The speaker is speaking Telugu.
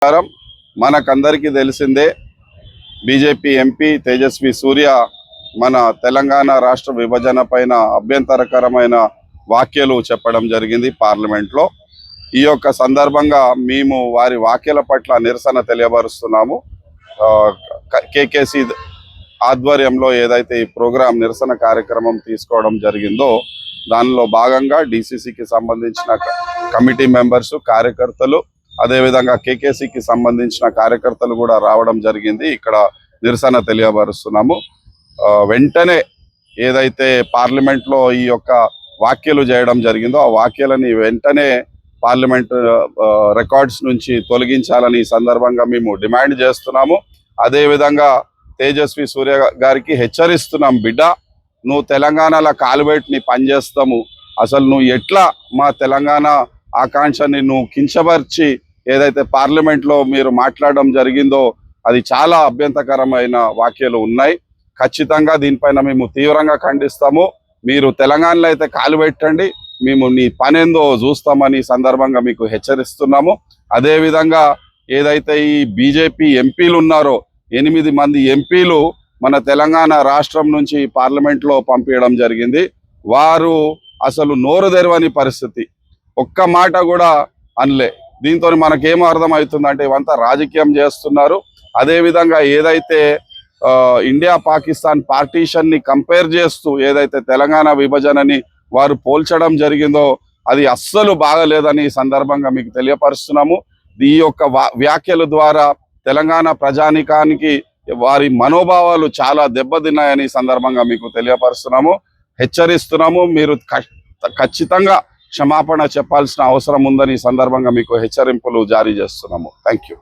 నమస్కారం. మనకందరికీ తెలిసిందే బీజేపీ ఎంపీ తేజస్వి సూర్య మన తెలంగాణ రాష్ట్ర విభజన పైన అభ్యంతరకరమైన వ్యాఖ్యలు చెప్పడం జరిగింది పార్లమెంట్లో. ఈ యొక్క సందర్భంగా మేము వారి వ్యాఖ్యల పట్ల నిరసన తెలియబరుస్తున్నాము. కేకేసీ ఆధ్వర్యంలో ఏదైతే ఈ ప్రోగ్రాం నిరసన కార్యక్రమం తీసుకోవడం జరిగిందో దానిలో భాగంగా డీసీసీకి సంబంధించిన కమిటీ మెంబర్స్, కార్యకర్తలు, అదేవిధంగా కేకేసీకి సంబంధించిన కార్యకర్తలు కూడా రావడం జరిగింది. ఇక్కడ నిరసన తెలియబరుస్తున్నాము. వెంటనే ఏదైతే పార్లమెంట్లో ఈ యొక్క వ్యాఖ్యలు చేయడం జరిగిందో ఆ వ్యాఖ్యలని వెంటనే పార్లమెంట్ రికార్డ్స్ నుంచి తొలగించాలని ఈ సందర్భంగా మేము డిమాండ్ చేస్తున్నాము. అదేవిధంగా తేజస్వి సూర్య గారికి హెచ్చరిస్తున్నాం, బిడ్డ నువ్వు తెలంగాణలో కాలుబెట్టి పనిచేస్తాము, అసలు నువ్వు ఎట్లా మా తెలంగాణ ఆకాంక్షని నువ్వు కించపరిచి ఏదైతే పార్లమెంట్లో మీరు మాట్లాడడం జరిగిందో అది చాలా అభ్యంతరకరమైన వ్యాఖ్యలు ఉన్నాయి. ఖచ్చితంగా దీనిపైన మేము తీవ్రంగా ఖండిస్తాము. మీరు తెలంగాణలో అయితే కాలు పెట్టండి, మేము నీ పనేందో చూస్తామని సందర్భంగా మీకు హెచ్చరిస్తున్నాము. అదేవిధంగా ఏదైతే ఈ బీజేపీ ఎంపీలు ఉన్నారో 8 మంది ఎంపీలు మన తెలంగాణ రాష్ట్రం నుంచి పార్లమెంట్లో పంపించడం జరిగింది. వారు అసలు నోరు తెరవని పరిస్థితి, ఒక్క మాట కూడా అనలే. దీంతో మనకేమో అర్థమవుతుందంటే ఇవంతా రాజకీయం చేస్తున్నారు. అదేవిధంగా ఏదైతే ఇండియా పాకిస్తాన్ పార్టీషన్ని కంపేర్ చేస్తూ ఏదైతే తెలంగాణ విభజనని వారు పోల్చడం జరిగిందో అది అస్సలు బాగలేదని ఈ సందర్భంగా మీకు తెలియపరుస్తున్నాము. ఈ యొక్క వ్యాఖ్యల ద్వారా తెలంగాణ ప్రజానికానికి వారి మనోభావాలు చాలా దెబ్బతిన్నాయని ఈ సందర్భంగా మీకు తెలియపరుస్తున్నాము, హెచ్చరిస్తున్నాము. మీరు ఖచ్చితంగా క్షమాపణ చెప్పాల్సిన అవసరం ఉందని ఈ సందర్భంగా మీకు హెచ్చరింపులు జారీ చేస్తున్నాము. Thank you.